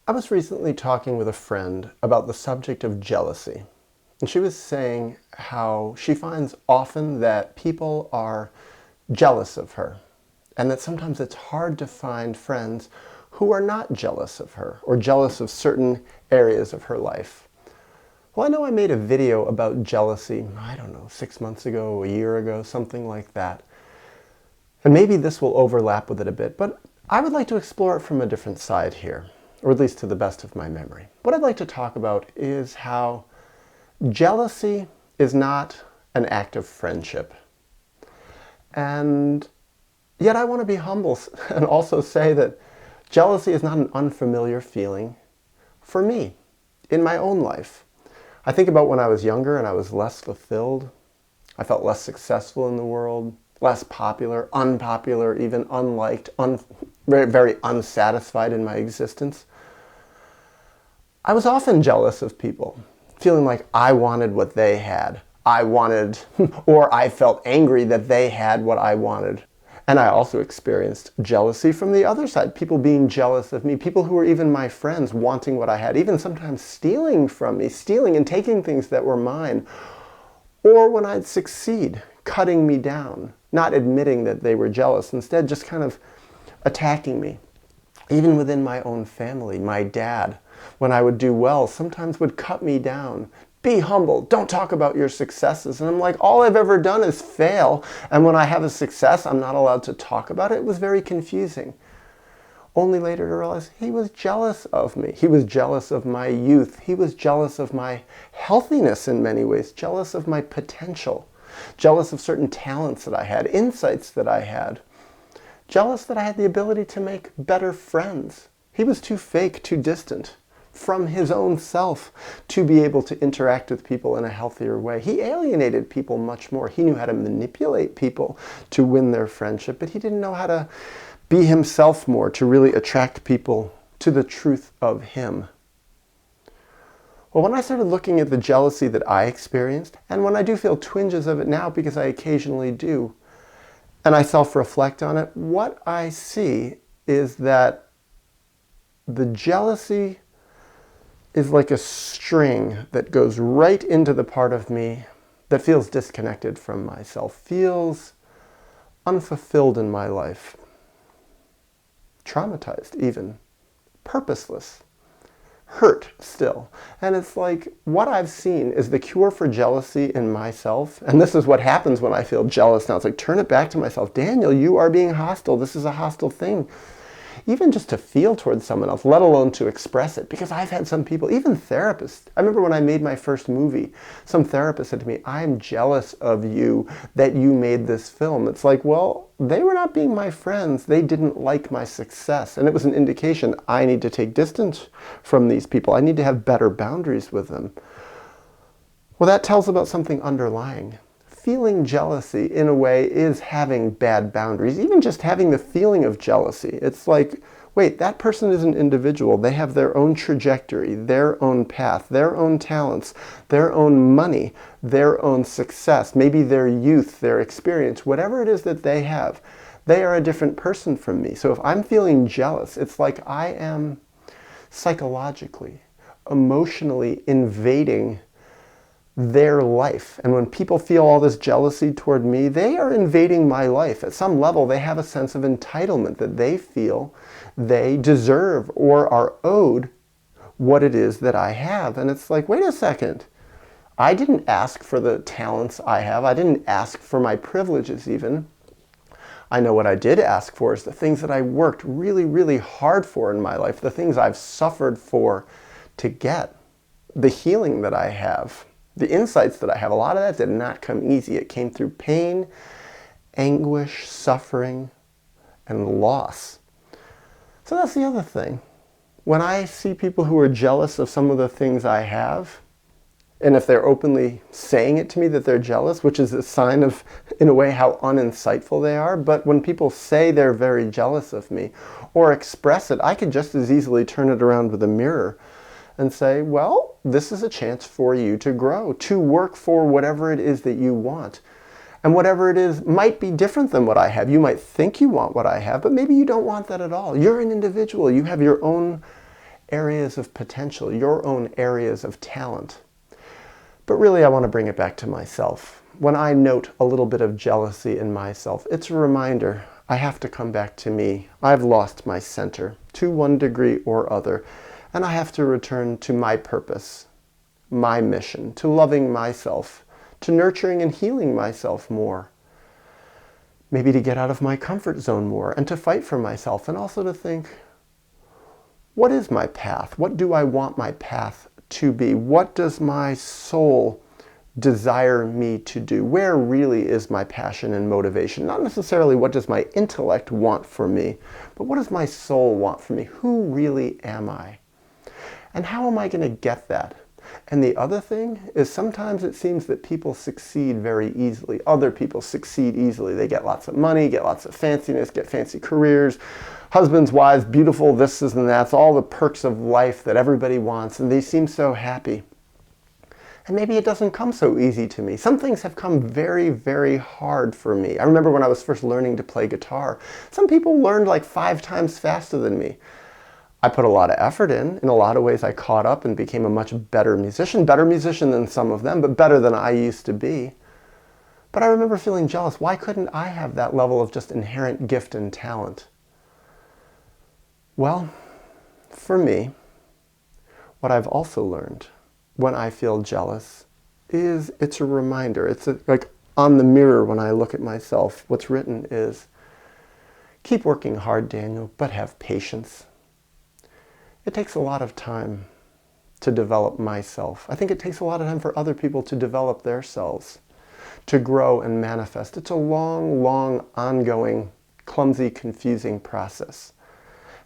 I was recently talking with a friend about the subject of jealousy, and she was saying how she finds often that people are jealous of her, and that sometimes it's hard to find friends who are not jealous of her or jealous of certain areas of her life. Well, I know I made a video about jealousy, I don't know, 6 months ago, a year ago, something like that. And maybe this will overlap with it a bit, but I would like to explore it from a different side here, or at least to the best of my memory. What I'd like to talk about is how jealousy is not an act of friendship. And yet I want to be humble and also say that jealousy is not an unfamiliar feeling for me in my own life. I think about when I was younger and I was less fulfilled. I felt less successful in the world, less popular, unpopular, even unliked, very, very unsatisfied in my existence. I was often jealous of people, feeling like I wanted what they had. I wanted, or I felt angry that they had what I wanted. And I also experienced jealousy from the other side, people being jealous of me, people who were even my friends wanting what I had, even sometimes stealing from me, stealing and taking things that were mine. Or when I'd succeed, cutting me down, not admitting that they were jealous, instead just kind of attacking me. Even within my own family, my dad, when I would do well, sometimes would cut me down. Be humble, don't talk about your successes. And I'm like, all I've ever done is fail. And when I have a success, I'm not allowed to talk about it. It was very confusing. Only later to realize he was jealous of me. He was jealous of my youth. He was jealous of my healthiness in many ways, jealous of my potential, jealous of certain talents that I had, insights that I had, jealous that I had the ability to make better friends. He was too fake, too distant from his own self to be able to interact with people in a healthier way. He alienated people much more. He knew how to manipulate people to win their friendship, but he didn't know how to be himself more, to really attract people to the truth of him. Well, when I started looking at the jealousy that I experienced, and when I do feel twinges of it now because I occasionally do, and I self-reflect on it, what I see is that the jealousy is like a string that goes right into the part of me that feels disconnected from myself, feels unfulfilled in my life, traumatized even, purposeless, hurt still. And it's like, what I've seen is the cure for jealousy in myself. And this is what happens when I feel jealous now. It's like, turn it back to myself. Daniel, you are being hostile. This is a hostile thing. Even just to feel towards someone else, let alone to express it. Because I've had some people, even therapists. I remember when I made my first movie, some therapist said to me, I'm jealous of you that you made this film. It's like, well, they were not being my friends. They didn't like my success. And it was an indication I need to take distance from these people. I need to have better boundaries with them. Well, that tells about something underlying. Feeling jealousy, in a way, is having bad boundaries. Even just having the feeling of jealousy. It's like, wait, that person is an individual. They have their own trajectory, their own path, their own talents, their own money, their own success, maybe their youth, their experience, whatever it is that they have. They are a different person from me. So if I'm feeling jealous, it's like I am psychologically, emotionally invading their life. And when people feel all this jealousy toward me, they are invading my life. At some level, they have a sense of entitlement that they feel they deserve or are owed what it is that I have. And it's like, wait a second. I didn't ask for the talents I have. I didn't ask for my privileges even. I know what I did ask for is the things that I worked really, really hard for in my life, the things I've suffered for to get, the healing that I have. The insights that I have, a lot of that did not come easy. It came through pain, anguish, suffering, and loss. So that's the other thing. When I see people who are jealous of some of the things I have, and if they're openly saying it to me that they're jealous, which is a sign of, in a way, how uninsightful they are, but when people say they're very jealous of me, or express it, I could just as easily turn it around with a mirror and say, well, this is a chance for you to grow, to work for whatever it is that you want. And whatever it is might be different than what I have. You might think you want what I have, but maybe you don't want that at all. You're an individual. You have your own areas of potential, your own areas of talent. But really, I want to bring it back to myself. When I note a little bit of jealousy in myself, it's a reminder I have to come back to me. I've lost my center to one degree or other, and I have to return to my purpose, my mission, to loving myself, to nurturing and healing myself more. Maybe to get out of my comfort zone more and to fight for myself, and also to think, what is my path? What do I want my path to be? What does my soul desire me to do? Where really is my passion and motivation? Not necessarily what does my intellect want for me, but what does my soul want for me? Who really am I? And how am I going to get that? And the other thing is sometimes it seems that people succeed very easily. Other people succeed easily. They get lots of money, get lots of fanciness, get fancy careers, husbands, wives, beautiful, this and that's, all the perks of life that everybody wants, and they seem so happy. And maybe it doesn't come so easy to me. Some things have come very, very hard for me. I remember when I was first learning to play guitar, some people learned like 5 times faster than me. I put a lot of effort in. In a lot of ways, I caught up and became a much better musician than some of them, but better than I used to be. But I remember feeling jealous. Why couldn't I have that level of just inherent gift and talent? Well, for me, what I've also learned when I feel jealous is it's a reminder. It's like on the mirror when I look at myself, what's written is, keep working hard, Daniel, but have patience. It takes a lot of time to develop myself. I think it takes a lot of time for other people to develop their selves, to grow and manifest. It's a long, long, ongoing, clumsy, confusing process.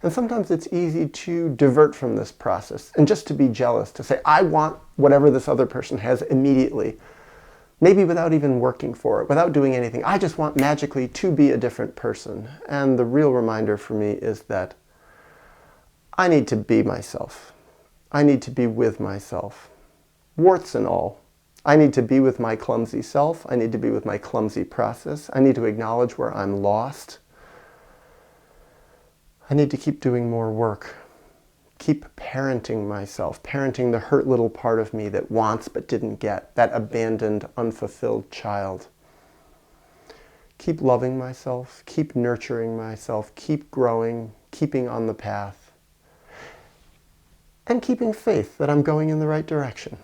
And sometimes it's easy to divert from this process and just to be jealous, to say, I want whatever this other person has immediately, maybe without even working for it, without doing anything. I just want magically to be a different person. And the real reminder for me is that I need to be myself. I need to be with myself, warts and all. I need to be with my clumsy self. I need to be with my clumsy process. I need to acknowledge where I'm lost. I need to keep doing more work. Keep parenting myself, parenting the hurt little part of me that wants but didn't get, that abandoned, unfulfilled child. Keep loving myself, keep nurturing myself, keep growing, keeping on the path, and keeping faith that I'm going in the right direction.